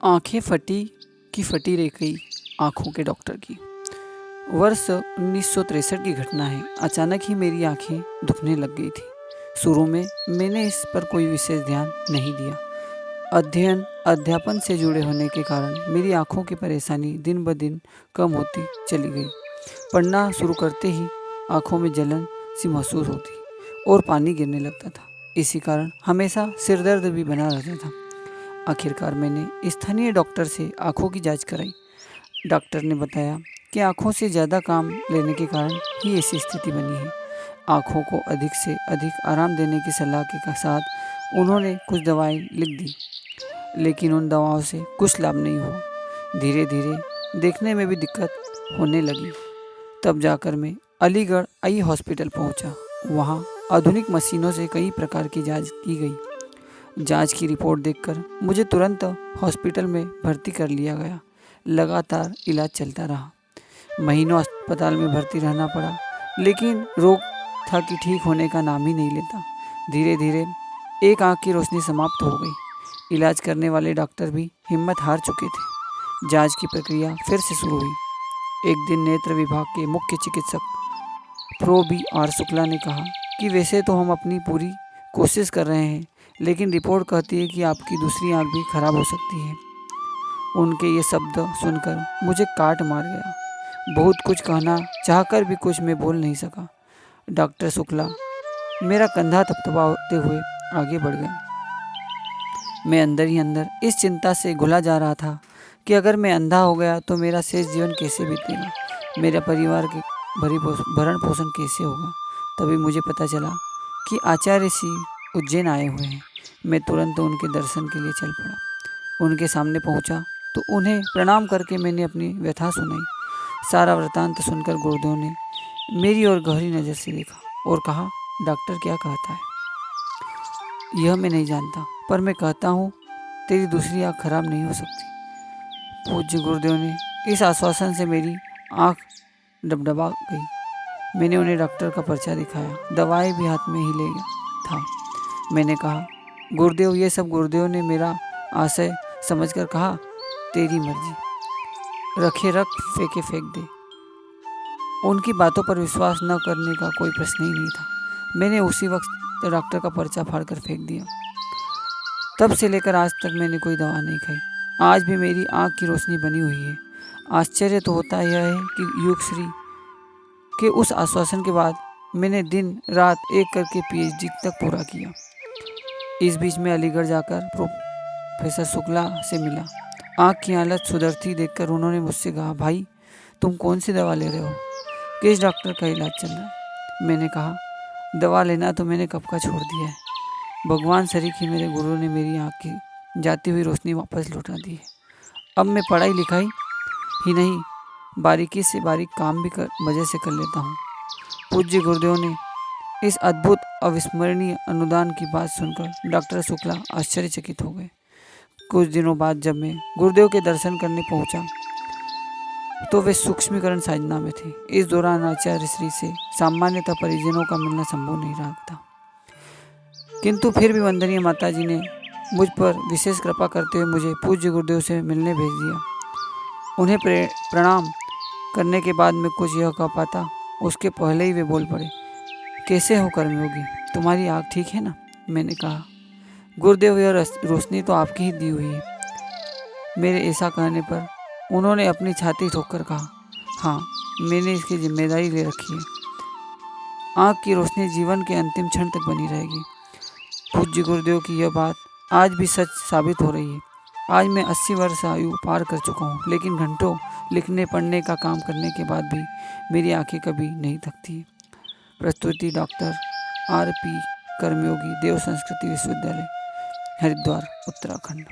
आंखें फटी कि फटी रह गई आंखों के डॉक्टर की। वर्ष 1963 की घटना है। अचानक ही मेरी आंखें दुखने लग गई थी। शुरू में मैंने इस पर कोई विशेष ध्यान नहीं दिया। अध्ययन अध्यापन से जुड़े होने के कारण मेरी आंखों की परेशानी दिन ब दिन कम होती चली गई। पढ़ना शुरू करते ही आंखों में जलन सी महसूस होती और पानी गिरने लगता था। इसी कारण हमेशा सिर दर्द भी बना रहता था। आखिरकार मैंने स्थानीय डॉक्टर से आंखों की जांच कराई। डॉक्टर ने बताया कि आंखों से ज़्यादा काम लेने के कारण ही ऐसी स्थिति बनी है। आंखों को अधिक से अधिक आराम देने की सलाह के साथ उन्होंने कुछ दवाएं लिख दी, लेकिन उन दवाओं से कुछ लाभ नहीं हुआ। धीरे धीरे देखने में भी दिक्कत होने लगी। तब जाकर मैं अलीगढ़ आई हॉस्पिटल पहुंचा। वहां आधुनिक मशीनों से कई प्रकार की जांच की गई। जांच की रिपोर्ट देखकर मुझे तुरंत हॉस्पिटल में भर्ती कर लिया गया। लगातार इलाज चलता रहा। महीनों अस्पताल में भर्ती रहना पड़ा, लेकिन रोग था कि ठीक होने का नाम ही नहीं लेता। धीरे धीरे एक आंख की रोशनी समाप्त हो गई। इलाज करने वाले डॉक्टर भी हिम्मत हार चुके थे। जांच की प्रक्रिया फिर से शुरू हुई। एक दिन नेत्र विभाग के मुख्य चिकित्सक प्रो बी आर शुक्ला ने कहा कि वैसे तो हम अपनी पूरी कोशिश कर रहे हैं, लेकिन रिपोर्ट कहती है कि आपकी दूसरी आंख भी खराब हो सकती है। उनके ये शब्द सुनकर मुझे काट मार गया। बहुत कुछ कहना चाहकर भी कुछ मैं बोल नहीं सका। डॉक्टर शुक्ला मेरा कंधा थपथपाते हुए आगे बढ़ गए। मैं अंदर ही अंदर इस चिंता से घुला जा रहा था कि अगर मैं अंधा हो गया तो मेरा शेष जीवन कैसे बीतेगा, मेरा परिवार के भरण पोषण कैसे होगा। तभी मुझे पता चला कि आचार्य श्री उज्जैन आए हुए हैं। मैं तुरंत उनके दर्शन के लिए चल पड़ा। उनके सामने पहुंचा तो उन्हें प्रणाम करके मैंने अपनी व्यथा सुनाई। सारा वृतांत सुनकर गुरुदेव ने मेरी ओर गहरी नज़र से देखा और कहा, डॉक्टर क्या कहता है यह मैं नहीं जानता, पर मैं कहता हूँ तेरी दूसरी आँख खराब नहीं हो सकती। पूज्य गुरुदेव ने इस आश्वासन से मेरी आँख डबडबा गई। मैंने उन्हें डॉक्टर का पर्चा दिखाया। दवाई भी हाथ में ही ले गया था। मैंने कहा, गुरुदेव ये सब गुरुदेव ने मेरा आशय समझकर कहा, तेरी मर्जी, रखे रख, फेंके फेंक दे। उनकी बातों पर विश्वास न करने का कोई प्रश्न ही नहीं था। मैंने उसी वक्त डॉक्टर का पर्चा फाड़कर फेंक दिया। तब से लेकर आज तक मैंने कोई दवा नहीं खाई। आज भी मेरी आँख की रोशनी बनी हुई है। आश्चर्य तो होता यह है कि युग श्री के उस आश्वासन के बाद मैंने दिन रात एक करके पीएचडी तक पूरा किया। इस बीच में अलीगढ़ जाकर प्रोफेसर शुक्ला से मिला। आँख की हालत सुधरती देखकर उन्होंने मुझसे कहा, भाई तुम कौन सी दवा ले रहे हो, किस डॉक्टर का इलाज चल रहा है। मैंने कहा, दवा लेना तो मैंने कब का छोड़ दिया है। भगवान सरीख ही मेरे गुरु ने मेरी आँख की जाती हुई रोशनी वापस लौटा दी है। अब मैं पढ़ाई लिखाई ही नहीं, बारीकी से बारीक काम भी मज़े से कर लेता हूँ। पूज्य गुरुदेव ने इस अद्भुत अविस्मरणीय अनुदान की बात सुनकर डॉक्टर शुक्ला आश्चर्यचकित हो गए। कुछ दिनों बाद जब मैं गुरुदेव के दर्शन करने पहुंचा तो वे सूक्ष्मीकरण साधना में थे। इस दौरान आचार्य श्री से सामान्यतः परिजनों का मिलना संभव नहीं रहा था, किंतु फिर भी वंदनीय माता जी ने मुझ पर विशेष कृपा करते हुए मुझे पूज्य गुरुदेव से मिलने भेज दिया। उन्हें प्रणाम करने के बाद मैं कुछ यह कह पाता, उसके पहले ही वे बोल पड़े, कैसे हो कर्मयोगी, तुम्हारी आँख ठीक है ना। मैंने कहा, गुरुदेव यह रोशनी तो आपकी ही दी हुई है। मेरे ऐसा कहने पर उन्होंने अपनी छाती ठोककर कहा, हाँ मैंने इसकी जिम्मेदारी ले रखी है। आँख की रोशनी जीवन के अंतिम क्षण तक बनी रहेगी। पूज्य गुरुदेव की यह बात आज भी सच साबित हो रही है। आज मैं 80 वर्ष आयु पार कर चुका हूँ, लेकिन घंटों लिखने पढ़ने का काम करने के बाद भी मेरी आंखें कभी नहीं थकती। प्रस्तुति डॉक्टर आर पी कर्मयोगी, देव संस्कृति विश्वविद्यालय, हरिद्वार, उत्तराखंड।